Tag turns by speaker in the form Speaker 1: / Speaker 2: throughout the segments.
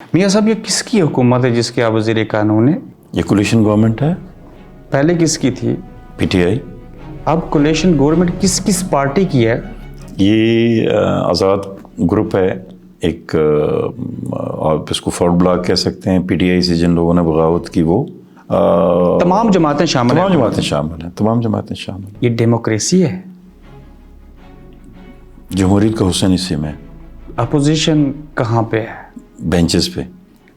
Speaker 1: میاں صاحب یہ کس کی حکومت ہے جس کے آپ وزیر قانون ہیں؟
Speaker 2: یہ کولیشن گورنمنٹ ہے.
Speaker 1: پہلے کس کی تھی؟
Speaker 2: P T I.
Speaker 1: اب کولیشن گورنمنٹ کس پارٹی کی ہے؟
Speaker 2: یہ آزاد گروپ ہے ایک، آپ اس کو فورڈ بلاک کہہ سکتے ہیں. پی ٹی آئی سے جن لوگوں نے بغاوت کی وہ
Speaker 1: تمام جماعتیں شامل ہیں.
Speaker 2: تمام جماعتیں شامل ہیں.
Speaker 1: یہ ڈیموکریسی ہے؟
Speaker 2: جمہوریت کا حسن اسی میں.
Speaker 1: اپوزیشن کہاں پہ ہے؟
Speaker 2: بینچز پہ.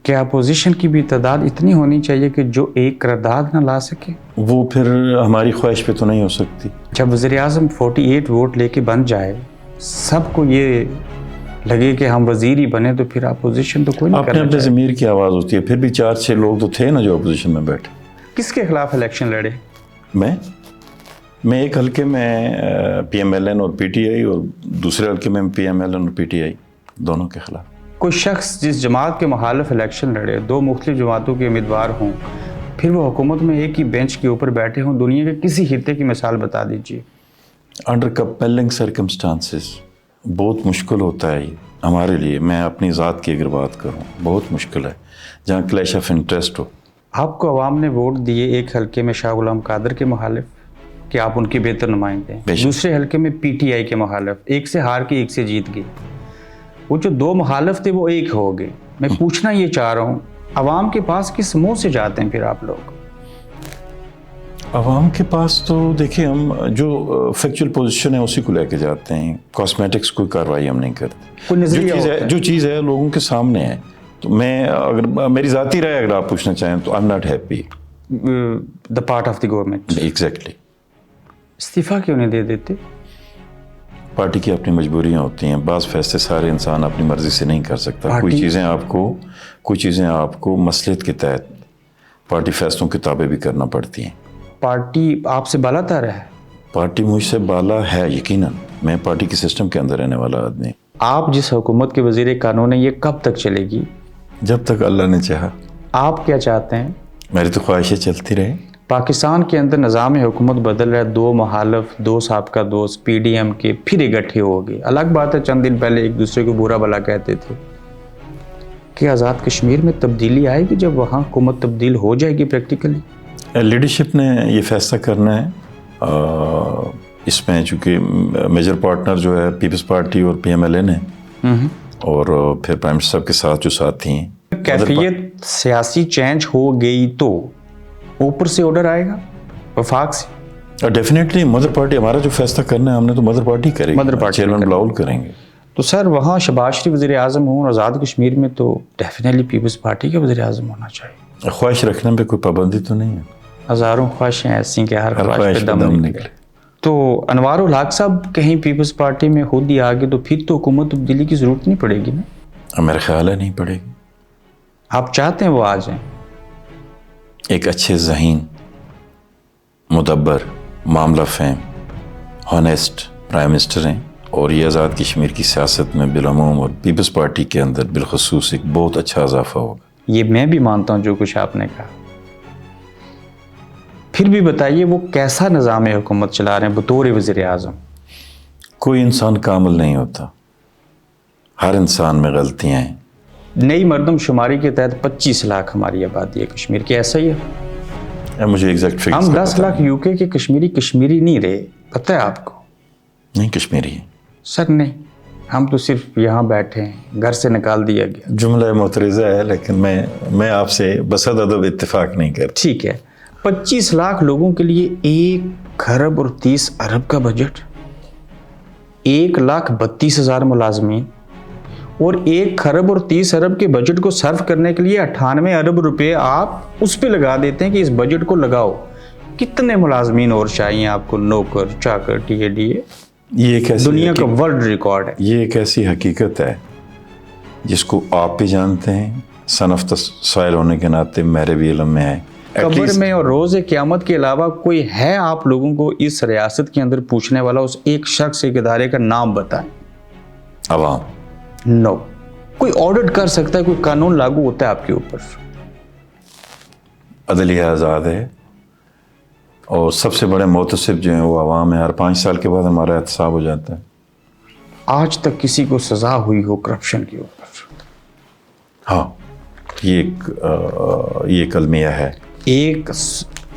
Speaker 1: کیا اپوزیشن کی بھی تعداد اتنی ہونی چاہیے کہ جو ایک قرارداد نہ لا سکے؟
Speaker 2: وہ پھر ہماری خواہش پہ تو نہیں ہو سکتی.
Speaker 1: جب وزیر اعظم 48 ووٹ لے کے بن جائے، سب کو یہ لگے کہ ہم وزیر ہی بنے، تو پھر اپوزیشن تو کوئی نہیں کرنا
Speaker 2: اپنے
Speaker 1: چاہے.
Speaker 2: ضمیر کی آواز ہوتی ہے. پھر بھی 4-6 لوگ تو تھے نا جو اپوزیشن میں بیٹھے.
Speaker 1: کس کے خلاف الیکشن لڑے؟
Speaker 2: میں ایک حلقے میں پی ایم ایل این اور پی ٹی آئی، اور دوسرے حلقے میں پی ایم ایل این اور پی ٹی آئی دونوں کے خلاف.
Speaker 1: کوئی شخص جس جماعت کے مخالف الیکشن لڑے، دو مختلف جماعتوں کے امیدوار ہوں، پھر وہ حکومت میں ایک ہی بینچ کے اوپر بیٹھے ہوں، دنیا کے کسی خطے کی مثال بتا دیجیے.
Speaker 2: انڈر کمپیلنگ سرکمسٹانسز بہت مشکل ہوتا ہے یہ ہمارے لیے. میں اپنی ذات کی اگر بات کروں، بہت مشکل ہے جہاں کلیش آف انٹرسٹ ہو.
Speaker 1: آپ کو عوام نے ووٹ دیے ایک حلقے میں شاہ غلام قادر کے مخالف کہ آپ ان کے بہتر نمائندے ہیں، دوسرے حلقے میں پی ٹی آئی کے مخالف، ایک سے ہار کے ایک سے جیت گئے. وہ جو دو مخالف تھے وہ ایک ہو گئے. میں پوچھنا یہ چاہ رہا ہوں، عوام کے پاس کس منہ سے جاتے ہیں پھر آپ لوگ؟
Speaker 2: عوام کے پاس تو دیکھیں، ہم جو فیکچوئل پوزیشن ہے اسی کو لے کے جاتے ہیں. کاسمیٹکس کوئی کارروائی ہم نہیں کرتے.
Speaker 1: کوئی نظریہ
Speaker 2: جو چیز ہے لوگوں کے سامنے ہے. تو میں اگر میری ذاتی رائے اگر آپ پوچھنا چاہیں تو I am not happy
Speaker 1: the part of the government.
Speaker 2: Exactly.
Speaker 1: استعفیٰ کیوں نہیں دے دیتے؟
Speaker 2: پارٹی کی اپنی مجبوریاں ہوتی ہیں. بعض فیصلے سارے انسان اپنی مرضی سے نہیں کر سکتا. کوئی چیزیں آپ کو مصلحت کے تحت پارٹی فیصلوں کی تابع بھی کرنا پڑتی ہیں.
Speaker 1: پارٹی آپ سے بالا تر ہے؟
Speaker 2: پارٹی مجھ سے بالا ہے یقیناً. میں پارٹی کے سسٹم کے اندر رہنے والا آدمی.
Speaker 1: آپ جس حکومت کے وزیر قانون ہیں، یہ کب تک چلے گی؟
Speaker 2: جب تک اللہ نے چاہا.
Speaker 1: آپ کیا چاہتے ہیں؟
Speaker 2: میری تو خواہشیں چلتی رہے.
Speaker 1: پاکستان کے اندر نظام حکومت بدل رہا ہے. دو مخالف، دو سابقہ دوست پی ڈی ایم کے پھر اکٹھے ہو گئے. الگ بات ہے چند دن پہلے ایک دوسرے کو برا بھلا کہتے تھے. کہ آزاد کشمیر میں تبدیلی آئے گی جب وہاں حکومت تبدیل ہو جائے گی پریکٹیکلی؟
Speaker 2: لیڈرشپ نے یہ فیصلہ کرنا ہے. اس میں چونکہ میجر پارٹنر جو ہے پیپلز پارٹی اور پی ایم ایل این ہے، اور پھر پرائم منسٹر صاحب کے ساتھ جو ساتھی ہیں.
Speaker 1: کیفیت سیاسی چینج ہو گئی تو اوپر سے آرڈر آئے گا وفاق سے؟
Speaker 2: ڈیفینیٹلی مدر پارٹی ہمارا جو فیصلہ کرنا ہے ہم نے تو مدر پارٹی کرے گی. چیئرمین بلاول کریں گے.
Speaker 1: تو سر وہاں شہباز شریف وزیر اعظم ہوں، آزاد کشمیر میں تو ڈیفینیٹلی پیپلز پارٹی کا وزیر اعظم ہونا چاہیے.
Speaker 2: خواہش رکھنے پہ کوئی پابندی تو نہیں ہے.
Speaker 1: ہزاروں خواہشیں ایسی کہ ہر خواہش پہ دم نکلے. تو انوار الحق صاحب کہیں پیپلز پارٹی میں خود ہی آگے تو پھر تو حکومت تبدیلی کی ضرورت نہیں پڑے گی نا؟
Speaker 2: میرا خیال ہے نہیں پڑے گی.
Speaker 1: آپ چاہتے ہیں وہ آ جائیں؟
Speaker 2: ایک اچھے ذہین، مدبر، معاملہ فہم، ہانیسٹ پرائم منسٹر ہیں، اور یہ آزاد کشمیر کی سیاست میں بالعموم اور پیپلز پارٹی کے اندر بالخصوص ایک بہت اچھا اضافہ ہوگا.
Speaker 1: یہ میں بھی مانتا ہوں جو کچھ آپ نے کہا. پھر بھی بتائیے وہ کیسا نظام حکومت چلا رہے ہیں بطور وزیر اعظم؟
Speaker 2: کوئی انسان کامل نہیں ہوتا. ہر انسان میں غلطیاں ہیں.
Speaker 1: نئی مردم شماری کے تحت 25 لاکھ ہماری آبادی ہے کشمیر کی، ایسا ہی ہے؟
Speaker 2: مجھے ایگزیکٹ فکر
Speaker 1: ہم 10 لاکھ یو کے کشمیری نہیں رہے، پتہ ہے آپ کو؟
Speaker 2: نہیں کشمیری ہے
Speaker 1: سر. نہیں، ہم تو صرف یہاں بیٹھے ہیں، گھر سے نکال دیا گیا.
Speaker 2: جملہ معترضہ ہے، لیکن میں آپ سے بصد ادب اتفاق نہیں کرتا.
Speaker 1: ٹھیک ہے. 25 لاکھ لوگوں کے لیے 1 ارب اور 30 ارب کا بجٹ، 1,32,000 ملازمین، اور 1 ارب اور 30 ارب کے بجٹ کو سرو کرنے کے لیے 98 ارب روپے آپ اس پہ لگا دیتے ہیں کہ اس بجٹ کو لگاؤ. کتنے ملازمین اور چاہیے آپ کو؟ نوکر چاکر ٹی اے ڈی اے. یہ دنیا کا ورلڈ ریکارڈ ہے.
Speaker 2: یہ ایک ایسی حقیقت ہے جس کو آپ بھی جانتے ہیں، سن آف دا سوائل ہونے کے ناطے میرے بھی علم میں ہے.
Speaker 1: قبر میں اور روز قیامت کے علاوہ کوئی ہے آپ لوگوں کو اس ریاست کے اندر پوچھنے والا؟ اس ایک شخص ایک ادارے کا نام بتائیں.
Speaker 2: عوام.
Speaker 1: نو. کوئی آڈٹ کر سکتا ہے؟ کوئی قانون لاگو ہوتا ہے آپ کے اوپر؟
Speaker 2: عدلیہ آزاد ہے، اور سب سے بڑے محتسب جو ہیں وہ عوام ہے. ہر 5 سال کے بعد ہمارا احتساب ہو جاتا ہے.
Speaker 1: آج تک کسی کو سزا ہوئی ہو کرپشن کے اوپر؟
Speaker 2: ہاں. یہ ایک المیہ ہے.
Speaker 1: 1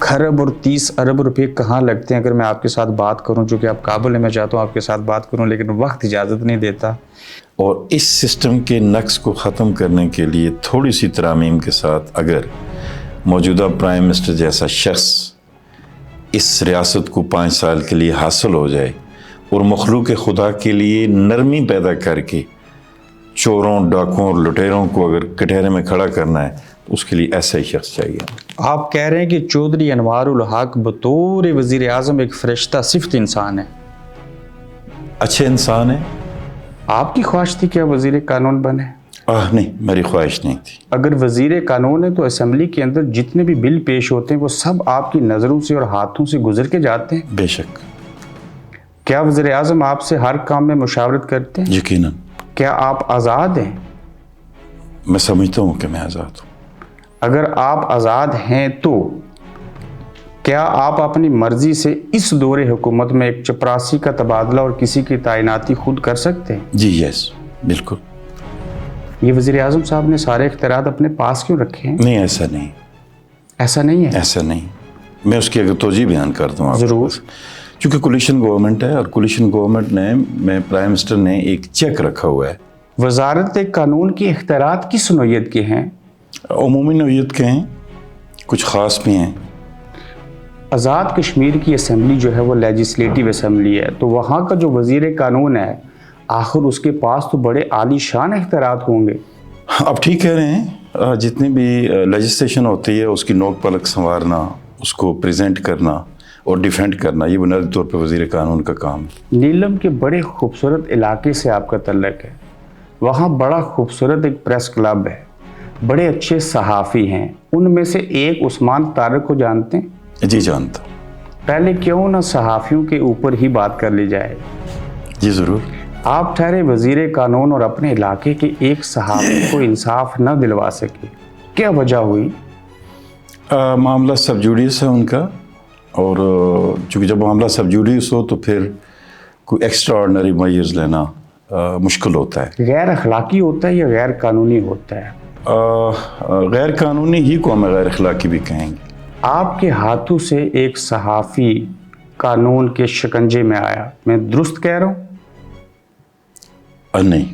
Speaker 1: खरब और 30 अरब रुपए कहाँ लगते हैं अगर मैं आपके साथ बात करूं, जो कि आप काबुल है, मैं चाहता हूं आपके साथ बात करूं लेकिन वक्त इजाज़त नहीं देता.
Speaker 2: और इस सिस्टम के नक्स को ख़त्म करने के लिए थोड़ी सी तरामीम के साथ अगर मौजूदा प्राइम मिनिस्टर जैसा शख्स इस रियासत को 5 साल के लिए हासिल हो जाए और मखलूक खुदा के लिए नरमी पैदा करके चोरों, डाकुओं और लुटेरों को अगर कटहरे में खड़ा करना है तो उसके लिए ऐसा ही शख्स चाहिए.
Speaker 1: आप कह रहे हैं कि चौधरी अनवारुल हक बतौर वज़ीर आज़म एक फरिश्ता सिफ्त इंसान है,
Speaker 2: अच्छे इंसान है.
Speaker 1: आपकी ख्वाहिश थी क्या वज़ीर कानून बने?
Speaker 2: नहीं, मेरी ख्वाहिश नहीं थी.
Speaker 1: अगर वज़ीर कानून है तो असेंबली के अंदर जितने भी बिल पेश होते हैं वो सब आपकी नज़रों से और हाथों से गुजर के जाते हैं.
Speaker 2: बेशक.
Speaker 1: क्या वज़ीर आज़म आपसे हर काम में मुशावरत करते हैं?
Speaker 2: यकीनन.
Speaker 1: क्या आप आज़ाद हैं?
Speaker 2: मैं समझता हूँ कि मैं आज़ाद हूँ.
Speaker 1: अगर आप आज़ाद हैं तो क्या आप अपनी मर्जी से इस दौरे हुकूमत में एक चपरासी का तबादला और किसी की तैनाती खुद कर सकते हैं?
Speaker 2: जी यस, बिल्कुल.
Speaker 1: ये वज़ीर आज़म साहब ने सारे इख्तियारात अपने पास क्यों रखे हैं?
Speaker 2: नहीं, ऐसा नहीं.
Speaker 1: ऐसा नहीं है?
Speaker 2: ऐसा नहीं. मैं उसकी अगर तोजी बयान करता हूँ आपको.
Speaker 1: ज़रूर.
Speaker 2: चूँकि कोलिशन गवर्नमेंट है और कोलिशन गवर्नमेंट में प्राइम मिनिस्टर ने एक चेक रखा हुआ है.
Speaker 1: वज़ारत कानून की इख्तियारात किस नौइयत के हैं?
Speaker 2: उमूमी नौइयत के हैं, कुछ ख़ास भी हैं.
Speaker 1: आज़ाद कश्मीर की असेंबली जो है वो लेजिस्लेटिव असेंबली है, तो वहाँ का जो वज़ीर कानून है आखिर उसके पास तो बड़े आलीशान इख्तियारात होंगे.
Speaker 2: आप ठीक कह रहे हैं. जितनी भी लेजिस्लेशन होती है उसकी नोक पलक संवारना, उसको प्रेजेंट करना और डिफेंड करना, ये बुनियादी तौर पर वज़ीर कानून का काम है.
Speaker 1: नीलम के बड़े खूबसूरत इलाके से आपका तल्लक है. वहाँ बड़ा खूबसूरत एक प्रेस क्लब है, बड़े अच्छे सहाफ़ी हैं. उनमें से एक उस्मान तारक को जानते हैं?
Speaker 2: जी जानता.
Speaker 1: पहले क्यों ना सहाफ़ियों के ऊपर ही बात कर ली जाए.
Speaker 2: जी ज़रूर.
Speaker 1: आप ठहरे वज़ीर कानून और अपने इलाके के एक सहाफ़ी को इंसाफ न दिलवा सके, क्या वजह हुई?
Speaker 2: मामला सब जुडिस है उनका, और चूँकि जब मामला सब जुडिस हो तो फिर कोई एक्स्ट्रा ऑर्डनरी मेजर्स लेना मुश्किल होता है.
Speaker 1: गैर अखलाकी होता है या गैर कानूनी होता है?
Speaker 2: गैर कानूनी ही को हम गैर अखलाकी भी कहेंगे.
Speaker 1: आपके हाथों से एक सहाफ़ी कानून के शिकंजे में आया, मैं दुरुस्त कह रहा हूँ?
Speaker 2: नहीं.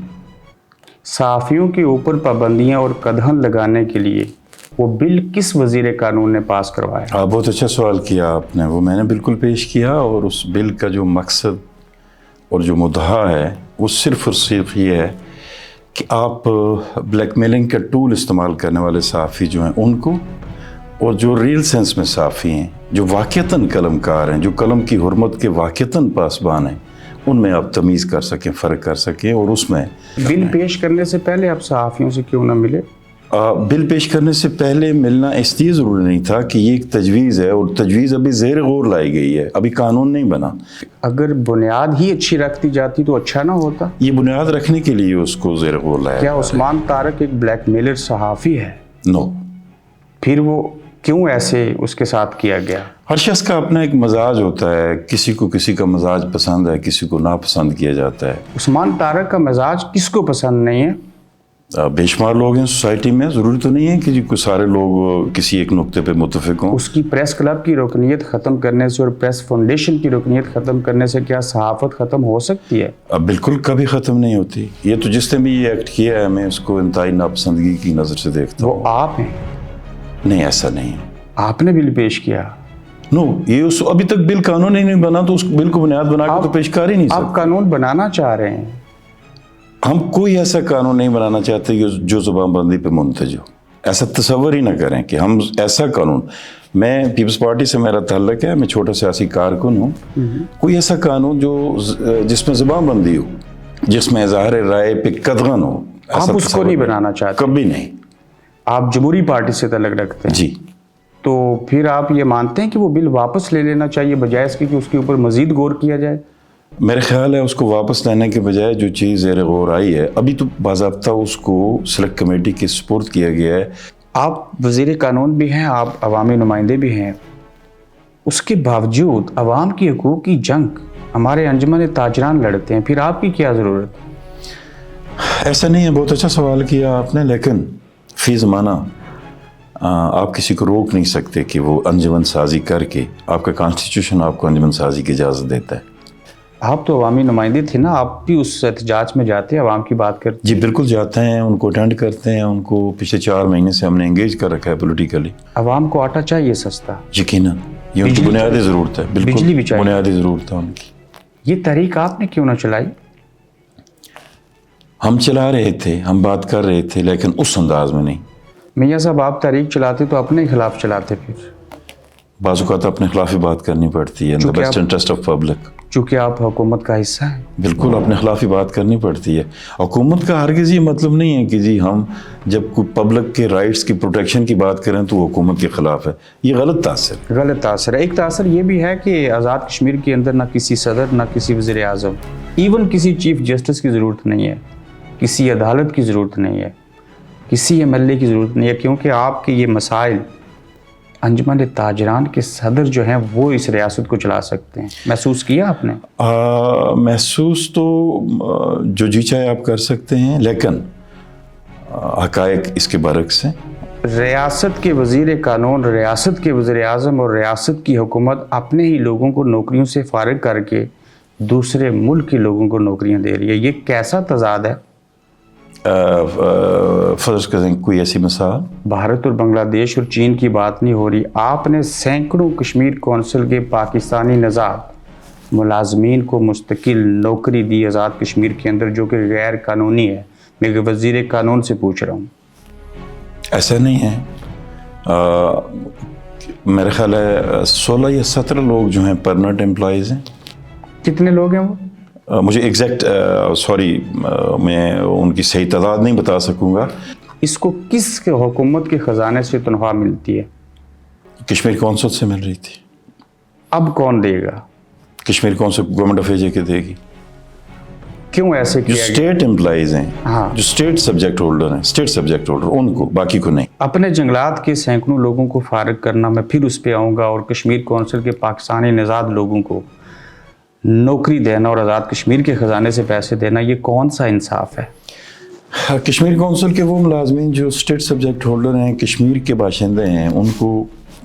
Speaker 1: सहाफ़ियों के ऊपर पाबंदियाँ और कदम लगाने के लिए वो बिल किस वज़ीर कानून ने पास करवाया?
Speaker 2: बहुत अच्छा सवाल किया आपने. वो मैंने बिल्कुल पेश किया, और उस बिल का जो मकसद और जो मुद्दा है वो सिर्फ़ और सिर्फ ये है कि आप ब्लैकमेलिंग का टूल इस्तेमाल करने वाले सहाफ़ी जो हैं उनको, और जो रियल सेंस में सहाफ़ी हैं, जो वाक़तन कलमकार हैं, जो कलम की हुर्मत के वाक़तन पासबान हैं, उनमें आप तमीज़ कर सकें, फ़र्क कर सकें. और उसमें
Speaker 1: बिल पेश करने से पहले आप सहाफ़ियों से क्यों ना मिले?
Speaker 2: बिल पेश करने से पहले मिलना इसलिए ज़रूरी नहीं था कि ये एक तजवीज़ है, और तजवीज़ अभी ज़ेर गौर लाई गई है, अभी कानून नहीं बना.
Speaker 1: अगर बुनियाद ही अच्छी रखती जाती तो अच्छा ना होता?
Speaker 2: ये बुनियाद रखने के लिए उसको ज़ेर गौर लाया.
Speaker 1: क्या उस्मान तारक एक ब्लैकमेलर सहाफ़ी है?
Speaker 2: नो.
Speaker 1: फिर वो क्यों ऐसे उसके साथ किया गया?
Speaker 2: हर शख्स का अपना एक मजाज होता है. किसी को किसी का मजाज पसंद है, किसी को नापसंद किया जाता है.
Speaker 1: उस्मान तारक का मजाज किसको पसंद नहीं है?
Speaker 2: बेशुमार लोग हैं सोसाइटी में. ज़रूरी तो नहीं है कि जी सारे लोग किसी एक नुक्ते पे मुत्तफिक हों.
Speaker 1: उसकी प्रेस क्लब की रुकनियत ख़त्म करने से और प्रेस फाउंडेशन की रुकनियत ख़त्म करने से क्या सहाफ़त ख़त्म हो सकती है?
Speaker 2: अब बिल्कुल कभी ख़त्म नहीं होती. ये तो जिसने भी ये एक्ट किया है मैं उसको इंतहाई नापसंदगी की नज़र से देखता हूँ.
Speaker 1: वो आप हैं?
Speaker 2: नहीं, ऐसा नहीं है.
Speaker 1: आपने बिल पेश किया?
Speaker 2: नो, ये उस अभी तक बिल कानून ही नहीं बना, तो उस बिल को बुनियाद बना के तो पेश कर ही नहीं सकते.
Speaker 1: आप कानून बनाना चाह रहे हैं?
Speaker 2: हम कोई ऐसा कानून नहीं बनाना चाहते जो ज़ुबानबंदी पे मुंतज हो. ऐसा तसव्वुर ही ना करें कि हम ऐसा कानून. मैं पीपल्स पार्टी से मेरा ताल्लुक है, मैं छोटा सियासी कारकुन हूँ. कोई ऐसा कानून जो जिसमें ज़ुबानबंदी हो, जिसमें इज़हार राय पे कदगन हो,
Speaker 1: आप उसको नहीं बनाना चाहते?
Speaker 2: कभी नहीं.
Speaker 1: आप जमहूरी पार्टी से ताल्लुक रखते हैं?
Speaker 2: जी.
Speaker 1: तो फिर आप ये मानते हैं कि वो बिल वापस ले लेना चाहिए बजाय इसके कि उसके ऊपर मज़ीद गौर किया जाए?
Speaker 2: मेरे ख्याल है उसको वापस लेने के बजाय जो चीज़ ज़ेर गौर आई है, अभी तो बाज़ाब्ता उसको सेलेक्ट कमेटी के सुपुर्द किया गया है.
Speaker 1: आप वज़ीर कानून भी हैं, आप अवामी नुमाइंदे भी हैं, उसके बावजूद अवाम की हकूक़ की जंग हमारे अंजुमन ताजरान लड़ते हैं, फिर आपकी क्या ज़रूरत?
Speaker 2: ऐसा नहीं है. बहुत अच्छा सवाल किया आपने, लेकिन فی زمانہ آپ کسی کو روک نہیں سکتے کہ وہ انجمن سازی کر کے، آپ کا کانسٹیٹیوشن آپ کو انجمن سازی کی اجازت دیتا ہے.
Speaker 1: آپ تو عوامی نمائندے تھے نا، آپ بھی اس احتجاج میں جاتے ہیں، عوام کی بات کرتے
Speaker 2: جی بالکل جاتے ہیں، ان کو اٹینڈ کرتے ہیں. ان کو پچھلے 4 مہینے سے ہم نے انگیج کر رکھا ہے پولیٹیکلی.
Speaker 1: عوام کو آٹا چاہیے سستا،
Speaker 2: یقیناً یہ ان کی بنیادی ضرورت ہے.
Speaker 1: بجلی
Speaker 2: بالکل
Speaker 1: بھی چاہیے،
Speaker 2: بنیادی ضرورت ہے ان کی.
Speaker 1: یہ تحریک آپ نے کیوں نہ چلائی؟
Speaker 2: ہم چلا رہے تھے، ہم بات کر رہے تھے، لیکن اس انداز میں نہیں.
Speaker 1: میاں صاحب آپ تحریک چلاتے تو اپنے خلاف چلاتے، پھر
Speaker 2: بعض اوقات اپنے خلاف ہی بات کرنی پڑتی ہے، in the best interest of public.
Speaker 1: چونکہ آپ حکومت کا حصہ ہیں.
Speaker 2: بالکل اپنے خلاف ہی بات کرنی پڑتی ہے. حکومت کا ہرگز یہ مطلب نہیں ہے کہ جی ہم جب کوئی پبلک کے رائٹس کی پروٹیکشن کی بات کریں تو وہ حکومت کے خلاف ہے. یہ غلط تاثر ہے.
Speaker 1: غلط تاثر ہے. ایک تاثر یہ بھی ہے کہ آزاد کشمیر کے اندر نہ کسی صدر، نہ کسی وزیر اعظم، ایون کسی چیف جسٹس کی ضرورت نہیں ہے، کسی عدالت کی ضرورت نہیں ہے، کسی ایم ایل اے کی ضرورت نہیں ہے، کیونکہ آپ کے یہ مسائل انجمن تاجران کے صدر جو ہیں وہ اس ریاست کو چلا سکتے ہیں. محسوس کیا آپ نے؟
Speaker 2: محسوس تو جو جی چاہے آپ کر سکتے ہیں، لیکن حقائق اس کے برعکس ہیں.
Speaker 1: ریاست کے وزیر قانون، ریاست کے وزیر اعظم اور ریاست کی حکومت اپنے ہی لوگوں کو نوکریوں سے فارغ کر کے دوسرے ملک کے لوگوں کو نوکریاں دے رہی ہے. یہ کیسا تضاد ہے؟
Speaker 2: فرض کریں کوئی ایسی مثال.
Speaker 1: بھارت اور بنگلہ دیش اور چین کی بات نہیں ہو رہی. آپ نے سینکڑوں کشمیر کونسل کے پاکستانی نژاد ملازمین کو مستقل نوکری دی آزاد کشمیر کے اندر، جو کہ غیر قانونی ہے. میں وزیر قانون سے پوچھ رہا ہوں.
Speaker 2: ایسا نہیں ہے. میرے خیال ہے 16 یا 17 لوگ جو ہیں پرمننٹ امپلائیز ہیں.
Speaker 1: کتنے لوگ ہیں وہ؟
Speaker 2: مجھے ایگزیکٹ سوری میں ان کی صحیح تعداد نہیں بتا سکوں گا.
Speaker 1: اس کو کس حکومت کے خزانے سے تنخواہ ملتی ہے؟
Speaker 2: کشمیر کونسل سے مل رہی تھی.
Speaker 1: اب کون دے گا؟
Speaker 2: کشمیر کونسل گورنمنٹ آف اے کے دے گی.
Speaker 1: کیوں ایسے
Speaker 2: جو
Speaker 1: کیا گیا؟
Speaker 2: اسٹیٹ امپلائیز ہیں،
Speaker 1: ہاں،
Speaker 2: جو اسٹیٹ سبجیکٹ ہولڈر ہیں، اسٹیٹ سبجیکٹ ہولڈر ان کو، باقی کو نہیں.
Speaker 1: اپنے جنگلات کے سینکڑوں لوگوں کو فارغ کرنا، میں پھر اس پہ آؤں گا، اور کشمیر کونسل کے پاکستانی نژاد لوگوں کو نوکری دینا اور آزاد کشمیر کے خزانے سے پیسے دینا، یہ کون سا انصاف ہے؟
Speaker 2: کشمیر کونسل کے وہ ملازمین جو اسٹیٹ سبجیکٹ ہولڈر ہیں، کشمیر کے باشندے ہیں، ان کو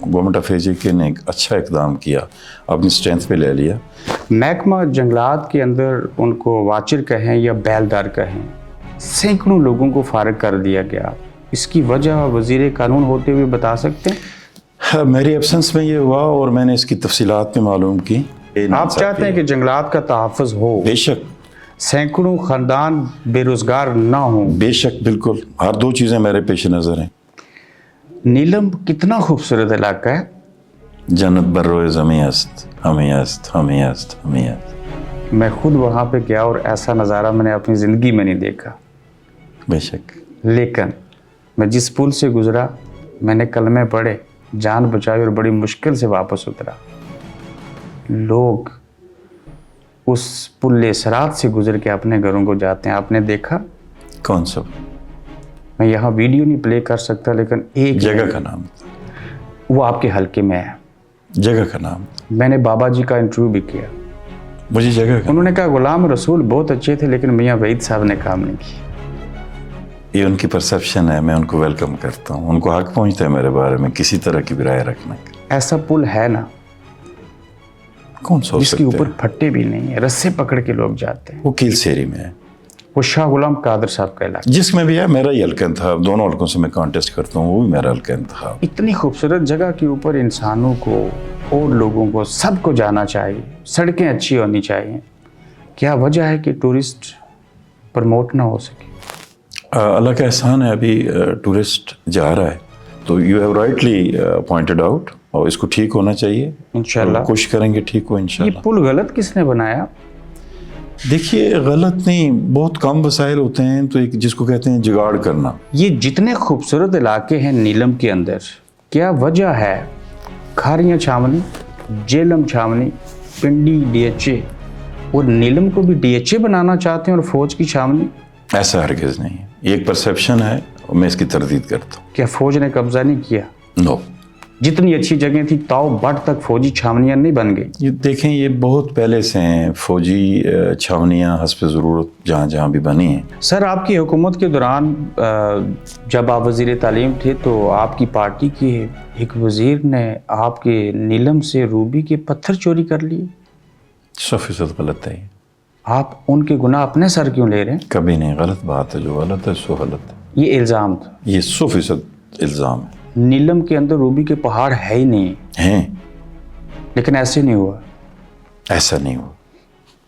Speaker 2: گورنمنٹ آف اے کے نے ایک اچھا اقدام کیا، اپنی اسٹرینتھ پہ لے لیا.
Speaker 1: محکمہ جنگلات کے اندر ان کو واچر کہیں یا بیلدار کہیں، سینکڑوں لوگوں کو فارغ کر دیا گیا. اس کی وجہ وزیر قانون ہوتے ہوئے بتا سکتے ہیں؟
Speaker 2: میری ایبسنس میں یہ ہوا اور میں نے اس کی تفصیلات میں معلوم کی.
Speaker 1: آپ چاہتے ہیں کہ جنگلات کا تحفظ ہو،
Speaker 2: بے شک،
Speaker 1: سینکڑوں خاندان بے روزگار نہ ہوں؟
Speaker 2: بے شک، بالکل. ہر 2 چیزیں میرے پیش نظر ہیں.
Speaker 1: نیلم کتنا خوبصورت علاقہ ہے.
Speaker 2: جنت بر روئے زمیں است، ہمیں است، ہمیں است، ہمیں است.
Speaker 1: میں خود وہاں پہ گیا اور ایسا نظارہ میں نے اپنی زندگی میں نہیں دیکھا.
Speaker 2: بے شک.
Speaker 1: لیکن میں جس پل سے گزرا، میں نے کلمے پڑھے، جان بچائی اور بڑی مشکل سے واپس اترا. لوگ اس پل صراط سے گزر کے اپنے گھروں کو جاتے ہیں. آپ نے دیکھا؟
Speaker 2: کون سا؟
Speaker 1: میں یہاں ویڈیو نہیں پلے کر سکتا، لیکن ایک
Speaker 2: جگہ کا نام،
Speaker 1: وہ آپ کے حلقے میں ہے.
Speaker 2: جگہ کا نام.
Speaker 1: میں نے بابا جی کا انٹرویو بھی کیا.
Speaker 2: مجھے جگہ کا،
Speaker 1: انہوں نے کہا غلام رسول بہت اچھے تھے، لیکن میاں وحید صاحب نے کام نہیں کیا.
Speaker 2: یہ ان کی پرسیپشن ہے، میں ان کو ویلکم کرتا ہوں. ان کو حق پہنچتا ہے میرے بارے میں کسی طرح کی بھی رائے رکھنے کا.
Speaker 1: ایسا پل ہے نا
Speaker 2: کون سا ہو
Speaker 1: جس کے
Speaker 2: سکتا
Speaker 1: اوپر
Speaker 2: ہے؟
Speaker 1: پھٹے بھی نہیں ہیں، رسے پکڑ کے لوگ جاتے ہیں.
Speaker 2: وہ کیل سیری میں ہے.
Speaker 1: وہ شاہ غلام قادر صاحب کا علاقہ.
Speaker 2: جس میں بھی ہے میرا ہی حلقہ انتخاب، دونوں حلقوں سے میں کانٹیسٹ کرتا ہوں، وہ بھی میرا حلقہ انتخاب.
Speaker 1: اتنی خوبصورت جگہ کے اوپر انسانوں کو اور لوگوں کو سب کو جانا چاہیے، سڑکیں اچھی ہونی چاہیے. کیا وجہ ہے کہ ٹورسٹ پروموٹ نہ ہو سکے؟
Speaker 2: اللہ کا احسان ہے، ابھی ٹورسٹ جا رہا ہے، تو you have rightly pointed out, اور اس کو ٹھیک ہونا چاہیے.
Speaker 1: انشاءاللہ
Speaker 2: کوشش کریں گے ٹھیک ہو انشاءاللہ.
Speaker 1: یہ پل غلط کس نے بنایا؟
Speaker 2: دیکھیے غلط نہیں، بہت کم وسائل ہوتے ہیں تو ایک جس کو کہتے ہیں جگاڑ کرنا.
Speaker 1: یہ جتنے خوبصورت علاقے ہیں نیلم کے اندر، کیا وجہ ہے کھاریاں چھاونی، جیلم چھاونی، پنڈی ڈی ایچ اے، اور نیلم کو بھی ڈی ایچ اے بنانا چاہتے ہیں اور فوج کی چھاونی؟
Speaker 2: ایسا ہرگز نہیں ہے، یہ ایک پرسیپشن ہے اور میں اس کی تردید کرتا ہوں.
Speaker 1: کیا فوج نے قبضہ نہیں کیا؟
Speaker 2: نو.
Speaker 1: जितनी अच्छी जगह थी ताओ बट तक फौजी छावनियां नहीं बन गई।
Speaker 2: ये देखें, ये बहुत पहले से हैं फौजी छावनियाँ हस्ब ज़रूरत जहाँ जहाँ भी बनी हैं।
Speaker 1: सर, आपकी हुकूमत के दौरान जब आप वज़ीर तालीम थे तो आपकी पार्टी के एक वज़ीर ने आपके नीलम से रूबी के पत्थर चोरी कर लिए।
Speaker 2: 100% गलत है ये।
Speaker 1: आप उनके गुनाह अपने सर क्यों ले रहे हैं?
Speaker 2: कभी नहीं, गलत बात है, जो गलत है सो गलत है।
Speaker 1: ये इल्ज़ाम था।
Speaker 2: ये 100% इल्ज़ाम है।
Speaker 1: नीलम के अंदर रूबी के पहाड़ है ही नहीं,
Speaker 2: हैं,
Speaker 1: लेकिन ऐसे नहीं हुआ।
Speaker 2: ऐसा नहीं हुआ।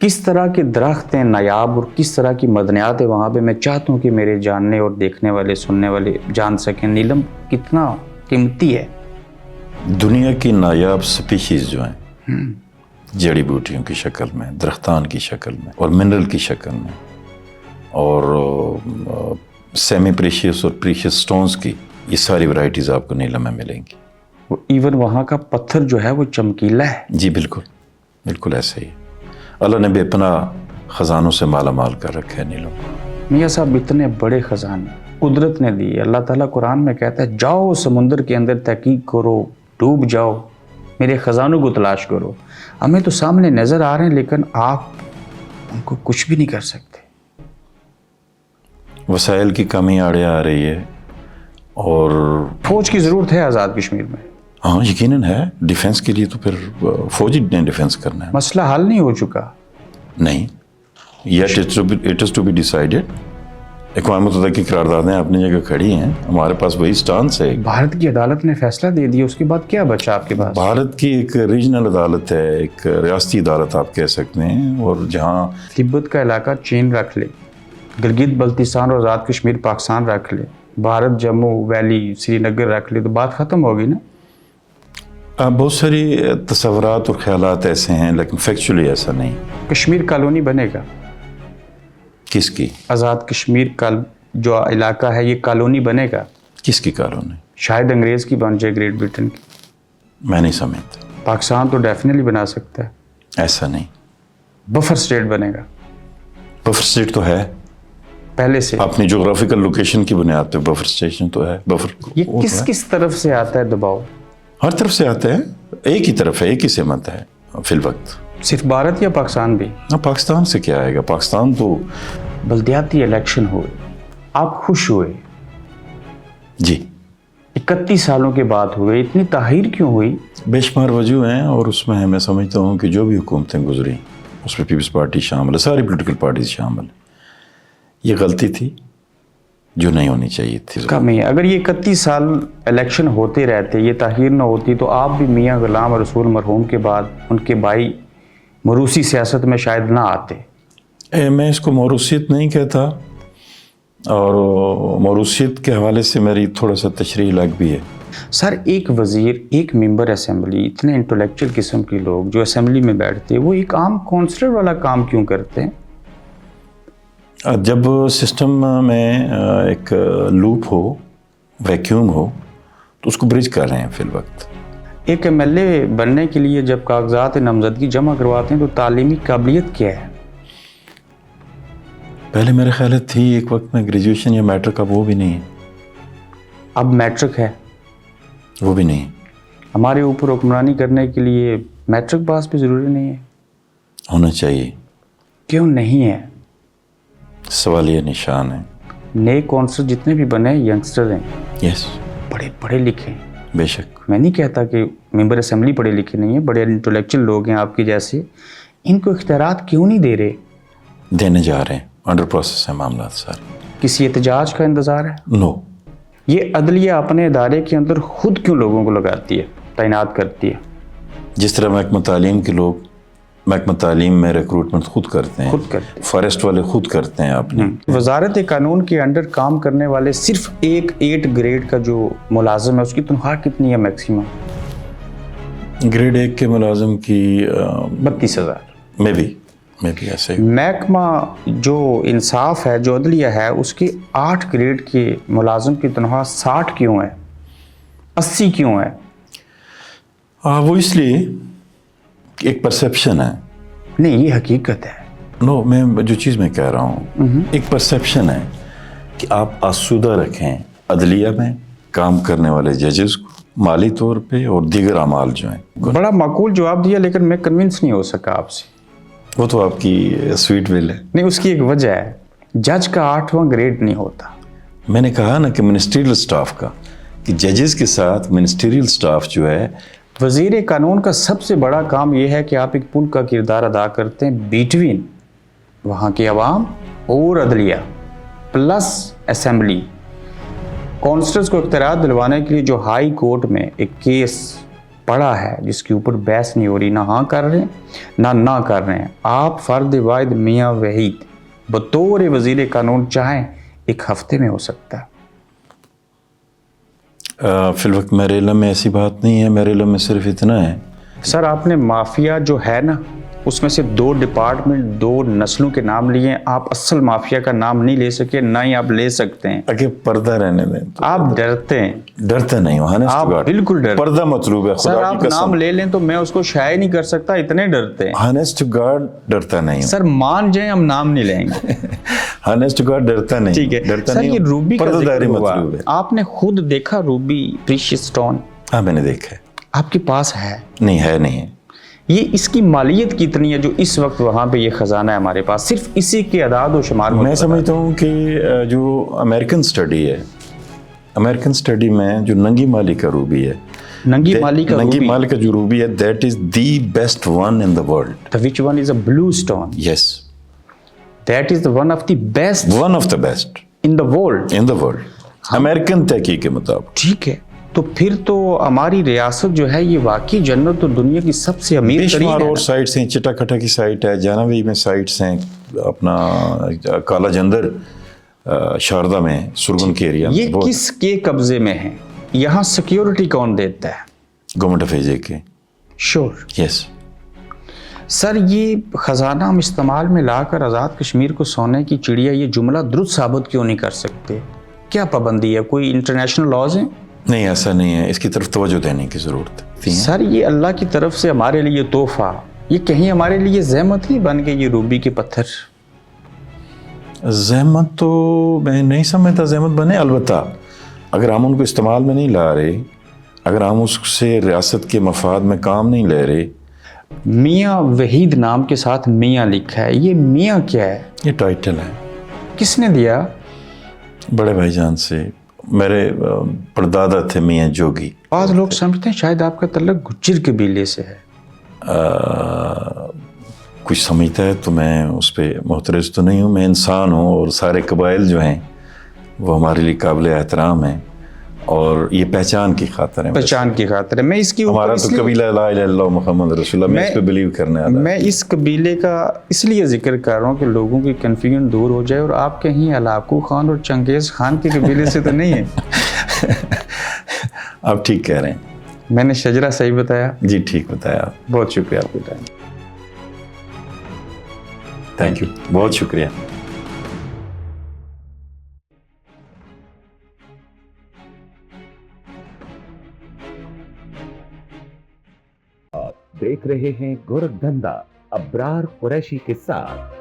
Speaker 1: किस तरह के दरख्त हैं नायाब और किस तरह की मदनियात है वहाँ पे, मैं चाहता हूँ कि मेरे जानने और देखने वाले सुनने वाले जान सकें नीलम कितना कीमती है।
Speaker 2: दुनिया की नायाब स्पीशीज़ जो हैं जड़ी बूटियों की शक्ल में, दरख्तान की शक्ल में और मिनरल की शक्ल में और सेमी प्रीशियस और प्रीशियस स्टोन्स की, ये सारी वैरायटीज़ आपको नीलम में मिलेंगी।
Speaker 1: वो इवन वहाँ का पत्थर जो है वो चमकीला है।
Speaker 2: जी बिल्कुल, बिल्कुल ऐसे ही। अल्लाह ने बेपनाह ख़जानों से माला माल कर रखा है नीलम को।
Speaker 1: मियाँ साहब, इतने बड़े ख़जाने कुदरत ने दिए। अल्लाह ताला कुरान में कहता है जाओ समुंदर के अंदर तहकीक करो, डूब जाओ, मेरे ख़जानों को तलाश करो। हमें तो सामने नज़र आ रहे हैं लेकिन आप उनको कुछ भी नहीं कर सकते।
Speaker 2: वसाइल की कमी आड़े आ रही है और
Speaker 1: फौज की ज़रूरत है आज़ाद कश्मीर में।
Speaker 2: हाँ यकीनन है। डिफेंस के लिए तो फिर फौजी ने डिफेंस करना है।
Speaker 1: मसला हल नहीं हो चुका।
Speaker 2: नहीं, yet it is to be decided. अक़वाम मुत्तहिदा की करारदादें अपनी जगह खड़ी हैं, हमारे पास वही स्टांस है।
Speaker 1: भारत की अदालत ने फैसला दे दिया, उसके बाद क्या बचा आपके पास?
Speaker 2: भारत की एक रीजनल अदालत है, एक रियासती अदालत आप कह सकते हैं, और जहाँ
Speaker 1: तिब्बत का इलाका चीन रख ले, गिलगित बल्तिस्तान और आज़ाद कश्मीर पाकिस्तान रख ले, भारत जम्मू वैली श्रीनगर रख ले, तो बात ख़त्म होगी ना।
Speaker 2: बहुत सारी तसव्वुरात और ख्यालात ऐसे हैं लेकिन फैक्चुअली ऐसा नहीं।
Speaker 1: कश्मीर कॉलोनी बनेगा।
Speaker 2: किसकी?
Speaker 1: आज़ाद कश्मीर का जो इलाका है ये कॉलोनी बनेगा।
Speaker 2: किसकी कॉलोनी?
Speaker 1: शायद अंग्रेज़ की बन जाए, ग्रेट ब्रिटेन की।
Speaker 2: मैं नहीं समझता।
Speaker 1: पाकिस्तान तो डेफिनेटली बना सकता है।
Speaker 2: ऐसा नहीं।
Speaker 1: बफर स्टेट बनेगा।
Speaker 2: बफर स्टेट तो है
Speaker 1: पहले से।
Speaker 2: अपनी जोग्राफिकल लोकेशन की बुनियाद पे बफर स्टेशन तो है। बफर
Speaker 1: ये
Speaker 2: वो
Speaker 1: किस
Speaker 2: तो है।
Speaker 1: किस तरफ से आता है दबाव?
Speaker 2: हर तरफ से आते हैं, एक ही तरफ है, एक ही सिमत है फिल वक्त।
Speaker 1: सिर्फ भारत या पाकिस्तान भी?
Speaker 2: हाँ, पाकिस्तान से क्या आएगा? पाकिस्तान तो
Speaker 1: बल्दियाती इलेक्शन हुए, आप खुश हुए?
Speaker 2: जी
Speaker 1: 31 सालों के बाद हुए, इतनी ताहीर क्यों हुई?
Speaker 2: बेशुमार वजह हैं और उसमें मैं समझता हूँ कि जो भी हुकूमतें गुजरी उसमें पीपल्स पार्टी शामिल है, सारी पॉलिटिकल पार्टीज शामिल है। ये गलती थी जो नहीं होनी चाहिए थी।
Speaker 1: कम है। अगर ये 31 साल इलेक्शन होते रहते, ये ताहीर ना होती, तो आप भी मियाँ गुलाम रसूल मरहूम के बाद उनके भाई मरूसी सियासत में शायद ना आते।
Speaker 2: मैं इसको मौरूसियत नहीं कहता, और मौरूसियत के हवाले से मेरी थोड़ा सा तशरीह अलग भी है।
Speaker 1: सर, एक वज़ीर, एक मेंबर असेंबली, इतने इंटेलेक्चुअल किस्म के लोग जो असेंबली में बैठते हैं, वो एक आम काउंसलर वाला काम क्यों करते हैं?
Speaker 2: जब सिस्टम में एक लूप हो, वैक्यूम हो, तो उसको ब्रिज कर रहे हैं फिल वक्त।
Speaker 1: एक MLA बनने के लिए जब कागजात नामजदगी जमा करवाते हैं तो तालीमी काबिलियत क्या है?
Speaker 2: पहले मेरे ख्याल है थी एक वक्त में ग्रेजुएशन या मैट्रिक, का वो भी नहीं है।
Speaker 1: अब मैट्रिक है।
Speaker 2: वो भी नहीं है।
Speaker 1: हमारे ऊपर हुक्मरानी करने के लिए मैट्रिक पास भी ज़रूरी नहीं है।
Speaker 2: होना चाहिए।
Speaker 1: क्यों नहीं है?
Speaker 2: सवाल ये निशान है।
Speaker 1: नए काउंसलर जितने भी बने यंगस्टर हैं,
Speaker 2: यस,
Speaker 1: बड़े पढ़े लिखे हैं।
Speaker 2: बेशक।
Speaker 1: मैं नहीं कहता कि मेंबर असेंबली पढ़े लिखे नहीं है, बड़े इंटेलेक्चुअल लोग हैं आपके जैसे। इनको इख्तियारात क्यों नहीं दे रहे?
Speaker 2: देने जा रहे हैं, अंडर प्रोसेस है मामला सारे।
Speaker 1: किसी एहतजाज का इंतज़ार है?
Speaker 2: नो।
Speaker 1: ये अदलिया अपने इदारे के अंदर खुद क्यों लोगों को लगाती है, तैनात करती है?
Speaker 2: जिस तरह महकमा तालीम के लोग महकमा तालीम में रिक्रूटमेंट खुद करते हैं,
Speaker 1: खुद करते
Speaker 2: फॉरेस्ट वाले खुद करते हैं अपने।
Speaker 1: वजारत कानून के अंडर काम करने वाले सिर्फ एक 8 ग्रेड का जो मुलाजिम है उसकी तनख्वाह कितनी है मैक्सिमम?
Speaker 2: ग्रेड 1 के मुलाजिम की
Speaker 1: 32,000
Speaker 2: में भी ऐसे।
Speaker 1: महकमा जो इंसाफ है, जो अदलिया है, उसके 8 ग्रेड के मुलाजिम की तनख्वाह 60 क्यों है, 80 क्यों है?
Speaker 2: वो इसलिए कि एक परसेप्शन है।
Speaker 1: नहीं, ये हकीकत है।
Speaker 2: नो, मैं जो चीज़ मैं कह रहा हूँ, एक परसेप्शन है कि आप आसूदा रखें अदलिया में काम करने वाले जजेस को, माली तौर पे और दीगर अमाल जो हैं।
Speaker 1: बड़ा माकूल जवाब दिया, लेकिन मैं कन्विंस नहीं हो सका आपसे।
Speaker 2: वो तो आपकी स्वीट विल है।
Speaker 1: नहीं, उसकी एक वजह है, जज का 8वां ग्रेड नहीं होता।
Speaker 2: मैंने कहा ना कि मिनिस्ट्रियल स्टाफ का, कि जजेस के साथ मिनिस्ट्रियल स्टाफ जो है,
Speaker 1: वजीर कानून का सबसे बड़ा काम यह है कि आप एक पुल का किरदार अदा करते हैं बिटवीन वहाँ की आवाम और अदलिया प्लस असेंबली। कॉन्स्टिट्यूंट्स को इख्तियार दिलवाने के लिए जो हाई कोर्ट में एक केस पड़ा है जिसके ऊपर बहस नहीं हो रही, ना हाँ कर रहे हैं ना कर रहे हैं, आप फर्द वाहिद मियाँ वहीद बतौर वजीर कानून चाहें एक हफ्ते में हो सकता है।
Speaker 2: फिल वक्त मेरे इल्म में ऐसी बात नहीं है। मेरे इल्म में सिर्फ इतना है,
Speaker 1: सर आपने माफिया जो है ना उसमें से 2 डिपार्टमेंट 2 नस्लों के नाम लिए, आप असल माफिया का नाम नहीं ले सके, ना ही आप ले सकते हैं।
Speaker 2: अगर पर्दा रहने दें तो
Speaker 1: आप डरते हैं।
Speaker 2: डरते नहीं हो,
Speaker 1: आप बिल्कुल डरते।
Speaker 2: पर्दा मतलूब है।
Speaker 1: सर आप नाम ले लें तो मैं उसको शाये नहीं कर सकता, इतने डरते हैं।
Speaker 2: हानेस्ट गॉड डरता नहीं हूं।
Speaker 1: सर मान जाए हम नाम नहीं लेंगे।
Speaker 2: हानेस्ट गॉड डरता नहीं।
Speaker 1: ठीक है
Speaker 2: डरता
Speaker 1: सर,
Speaker 2: नहीं।
Speaker 1: ये रूबी का जिक्र हुआ,
Speaker 2: मतलूब है।
Speaker 1: आपने खुद देखा रूबी प्रीशियस स्टोन?
Speaker 2: हाँ मैंने देखा है।
Speaker 1: आपके पास है?
Speaker 2: नहीं है, नहीं है।
Speaker 1: ये इसकी मालियत कितनी है जो इस वक्त वहाँ पे ये खजाना है हमारे पास? सिर्फ इसी के अदाद और शुमार
Speaker 2: मैं समझता हूँ कि जो अमेरिकन स्टडी है, अमेरिकन स्टडी में जो नंगी माली का रूबी है,
Speaker 1: नंगी माली का
Speaker 2: जो रूबी है, that is the best one in the world.
Speaker 1: Which one is a blue stone?
Speaker 2: Yes,
Speaker 1: that is the one of the best,
Speaker 2: one of the best
Speaker 1: in the world,
Speaker 2: in the world, American तहकीक के मुताबिक।
Speaker 1: ठीक है, तो फिर तो हमारी रियासत जो है ये वाकई जन्नत तो दुनिया की सबसे अमीर तरीन है।
Speaker 2: और साइट्स हैं, चिटाखटा की साइट है, जानवी में साइट्स हैं, अपना काला जंदर शारदा में, सुरगन के एरिया में।
Speaker 1: ये किसके कब्जे में है? यहाँ सिक्योरिटी कौन देता है?
Speaker 2: गवर्नमेंट ऑफ एजे के।
Speaker 1: श्योर?
Speaker 2: यस
Speaker 1: सर, ये खजाना हम इस्तेमाल में लाकर आज़ाद कश्मीर को सोने की चिड़िया, ये जुमला दुरुस्त साबित क्यों नहीं कर सकते? क्या पाबंदी है? कोई इंटरनेशनल लॉज है?
Speaker 2: नहीं, ऐसा नहीं है। इसकी तरफ तवज्जो देने की जरूरत है।
Speaker 1: सर ये अल्लाह की तरफ से हमारे लिए तोहफा, ये कहीं हमारे लिए ज़हमत ही बन गई ये रूबी के पत्थर?
Speaker 2: ज़हमत तो मैं नहीं समझता ज़हमत बने। अलबत्ता अगर हम उनको इस्तेमाल में नहीं ला रहे, अगर हम उससे रियासत के मफाद में काम नहीं ले रहे।
Speaker 1: मियाँ वहीद नाम के साथ मियाँ लिखा है, ये मियाँ क्या है?
Speaker 2: ये टाइटल है।
Speaker 1: किसने दिया?
Speaker 2: बड़े भाईजान से, मेरे परदादा थे मियाँ जोगी।
Speaker 1: बाद लोग समझते हैं शायद आपका तल्लुक गुज्जर कबीले से है।
Speaker 2: कुछ समझता है तो मैं उस पर मोहतरज तो नहीं हूँ। मैं इंसान हूँ और सारे कबाइल जो हैं वो हमारे लिए काबिल एहतराम हैं और ये पहचान की खातिर है।
Speaker 1: पहचान की खातिर है। मैं इसकी
Speaker 2: हमारा तो कबीला ला इलाहा इल्लल्लाह मुहम्मद रसूलुल्लाह, मैं इस पे बिलीव करने वाला।
Speaker 1: मैं इस कबीले का इसलिए जिक्र कर रहा हूँ कि लोगों की कन्फ्यूजन दूर हो जाए। और आप कहीं अलाकू खान और चंगेज़ खान के कबीले से तो नहीं है?
Speaker 2: आप ठीक कह रहे हैं।
Speaker 1: मैंने शजरा सही बताया?
Speaker 2: जी ठीक बताया।
Speaker 1: बहुत शुक्रिया आपके टाइम।
Speaker 2: थैंक यू, बहुत शुक्रिया।
Speaker 3: आप देख रहे हैं गोरखधंधा अब्रार कुरैशी के साथ।